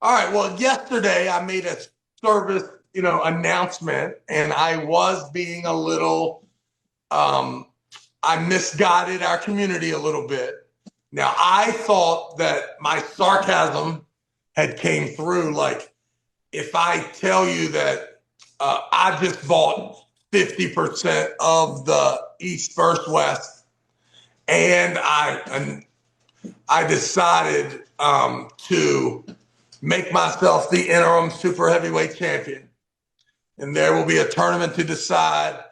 All right. Well, yesterday I made a service, announcement, and I was being a little, um, I misguided our community a little bit. Now, I thought that my sarcasm had came through. Like, if I tell you that I just bought 50% of the East First West, and I decided to make myself the interim super heavyweight champion. And there will be a tournament to decide.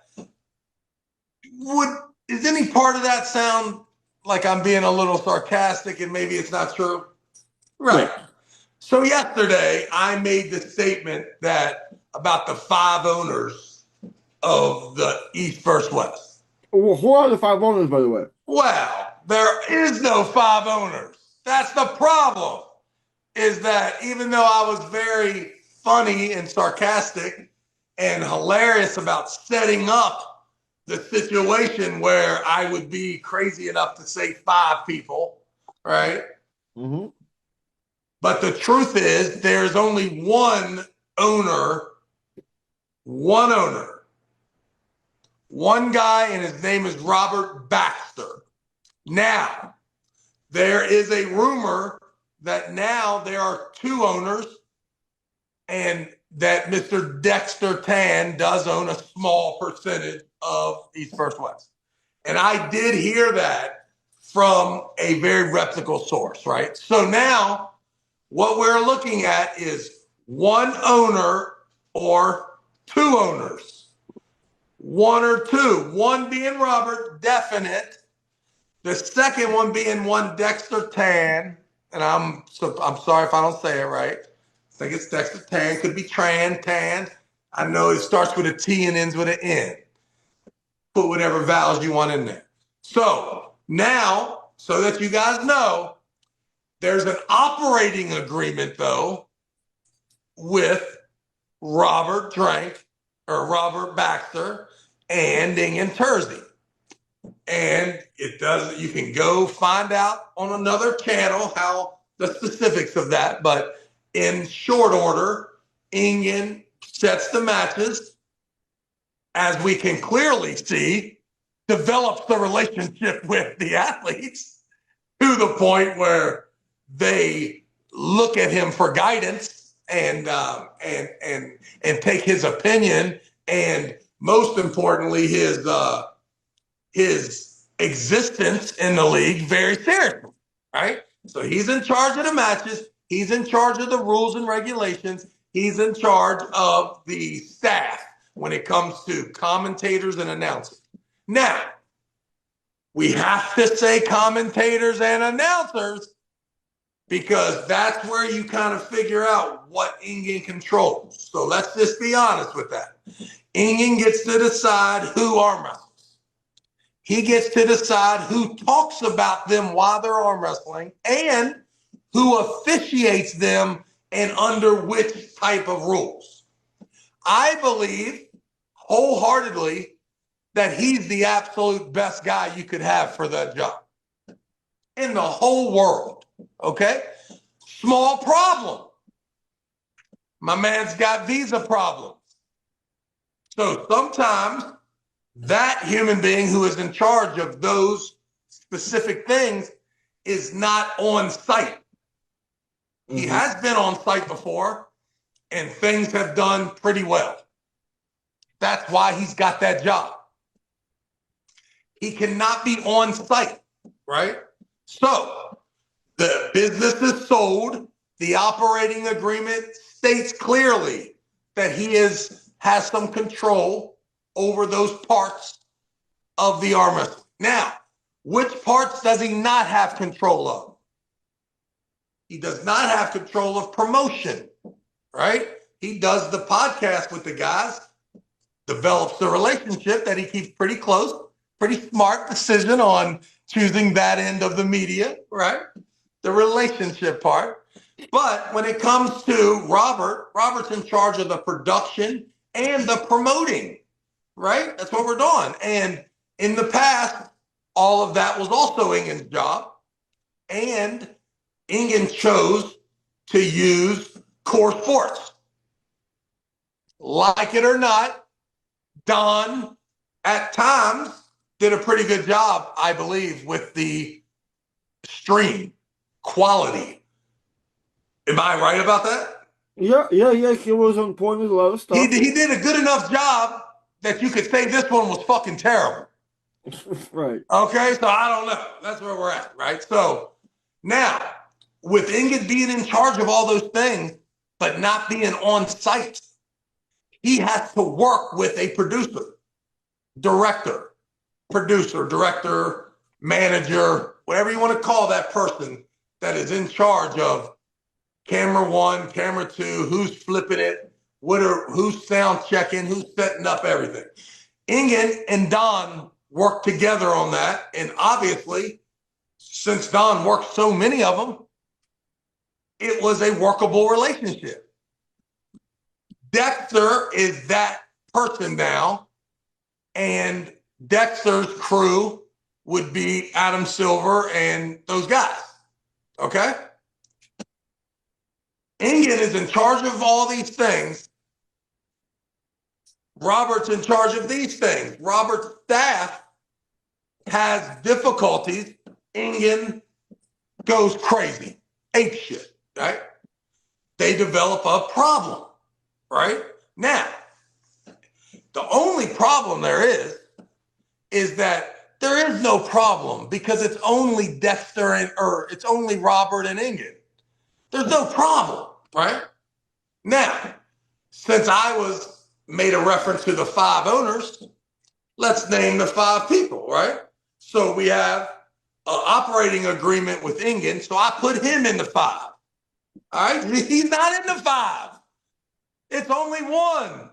Would is any part of that sound like I'm being a little sarcastic and maybe it's not true? Right. So yesterday I made the statement that about the five owners of the East First West. Well, who are the five owners, by the way? Well, there is no five owners. That's the problem. Is that even though I was very funny and sarcastic and hilarious about setting up the situation where I would be crazy enough to say five people, right? Mm-hmm. But the truth is, there's only owner, one owner, one guy, and his name is Robert Baxter. Now, there is a rumor that now there are two owners and that Mr. Dexter Tan does own a small percentage of East First West. And I did hear that from a very reputable source, right? So now what we're looking at is one owner or two owners, one or two, one being Robert, definite. The second one being one Dexter Tan, and I'm sorry if I don't say it right. I think it's Dexter Tan. Could be Tan. I know it starts with a T and ends with an N. Put whatever vowels you want in there. So now, so that you guys know, there's an operating agreement though with Robert Baxter and Ingen Tersey. And you can go find out on another channel how the specifics of that. But in short order, Ingen sets the matches, as we can clearly see, develops the relationship with the athletes to the point where they look at him for guidance and take his opinion, and most importantly, his existence in the league very seriously, right? So he's in charge of the matches. He's in charge of the rules and regulations. He's in charge of the staff when it comes to commentators and announcers. Now, we have to say commentators and announcers because that's where you kind of figure out what Ingen controls. So let's just be honest with that. Ingen gets to decide who arm wrestles. He gets to decide who talks about them while they're arm wrestling and who officiates them and under which type of rules. I believe wholeheartedly that he's the absolute best guy you could have for that job in the whole world. Okay? Small problem. My man's got visa problems. So sometimes that human being who is in charge of those specific things is not on site. He has been on site before and things have done pretty well. That's why he's got that job. He cannot be on site, right? So the business is sold. The operating agreement states clearly that he has some control over those parts of the arm wrestling. Now, which parts does he not have control of? He does not have control of promotion, right? He does the podcast with the guys, develops the relationship that he keeps pretty close, pretty smart decision on choosing that end of the media, right? The relationship part. But when it comes to Robert's in charge of the production and the promoting, right? That's what we're doing. And in the past, all of that was also Ingen's job. And Ingen chose to use Core Sports. Like it or not, Don at times did a pretty good job, I believe, with the stream quality. Am I right about that? Yeah. He was on point with a lot of He stuff. did a good enough job that you could say this one was fucking terrible. Right. Okay, so I don't know. That's where we're at, right? So now, with Ingrid being in charge of all those things, but not being on site, he has to work with a director, manager, whatever you want to call that person that is in charge of camera one, camera two, who's flipping it, who's sound checking, who's setting up everything. Ingen and Don worked together on that, and obviously, since Don worked so many of them, it was a workable relationship. Dexter is that person now, and Dexter's crew would be Adam Silver and those guys. Okay? Ingen is in charge of all these things. Robert's in charge of these things. Robert's staff has difficulties. Ingen goes crazy, ape shit, right? They develop a problem, right? Now, the only problem there is that there is no problem because it's only Dexter it's only Robert and Ingen. There's no problem, right? Now, since I made a reference to the 5 owners, let's name the 5 people, right? So we have an operating agreement with Ingen, so I put him in the 5. All right, he's not in the 5. It's only 1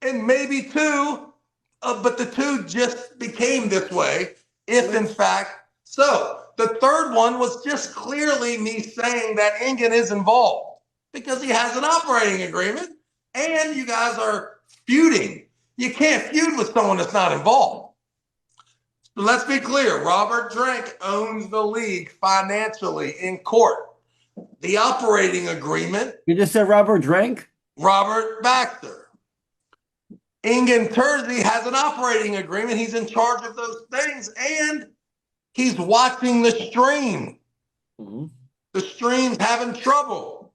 and maybe 2, but the 2 just became this way, if in fact so. The 3rd one was just clearly me saying that Ingen is involved because he has an operating agreement and you guys are feuding. You can't feud with someone that's not involved. So let's be clear. Robert Drink owns the league financially in court. The operating agreement. You just said Robert drank? Robert Baxter. Ingen Terzi has an operating agreement. He's in charge of those things and he's watching the stream. Mm-hmm. The stream's having trouble.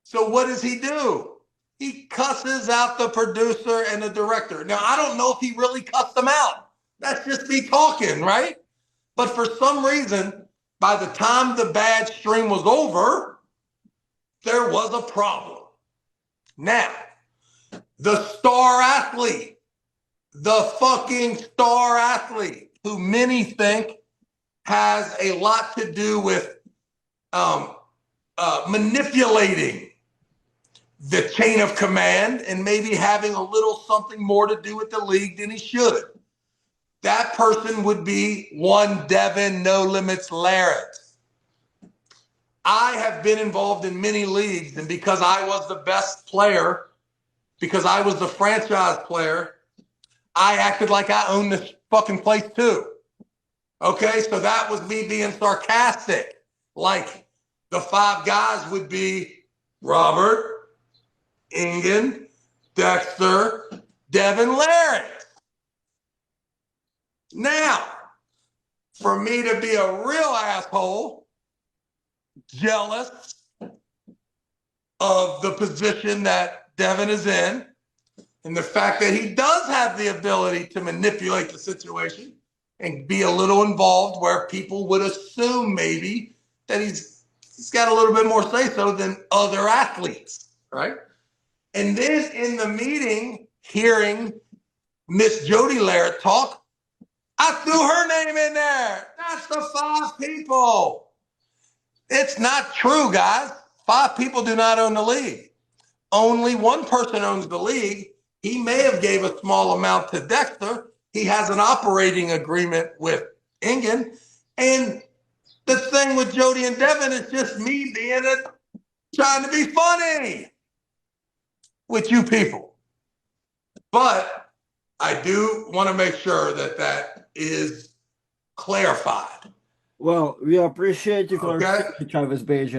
So what does he do? He cusses out the producer and the director. Now, I don't know if he really cussed them out. That's just me talking, right? But for some reason, by the time the bad stream was over, there was a problem. Now, the star athlete, the fucking star athlete, who many think has a lot to do with manipulating the chain of command and maybe having a little something more to do with the league than he should. That person would be one Devin No Limits Larrett. I have been involved in many leagues, and because I was the best player, because I was the franchise player, I acted like I owned this fucking place too. Okay, so that was me being sarcastic. Like the 5 guys would be Robert, Ingen, Dexter, Devin Larrett. Now, for me to be a real asshole, jealous of the position that Devin is in, and the fact that he does have the ability to manipulate the situation and be a little involved where people would assume maybe that he's got a little bit more say-so than other athletes, right? And then in the meeting, hearing Miss Jody Larrett talk, I threw her name in there. That's the 5 people. It's not true, guys. 5 people do not own the league. Only one person owns the league. He may have gave a small amount to Dexter. He has an operating agreement with Ingen. And the thing with Jody and Devin is just me trying to be funny with you people. But I do want to make sure that is clarified. Well, we appreciate you Okay. for Travis Bajan.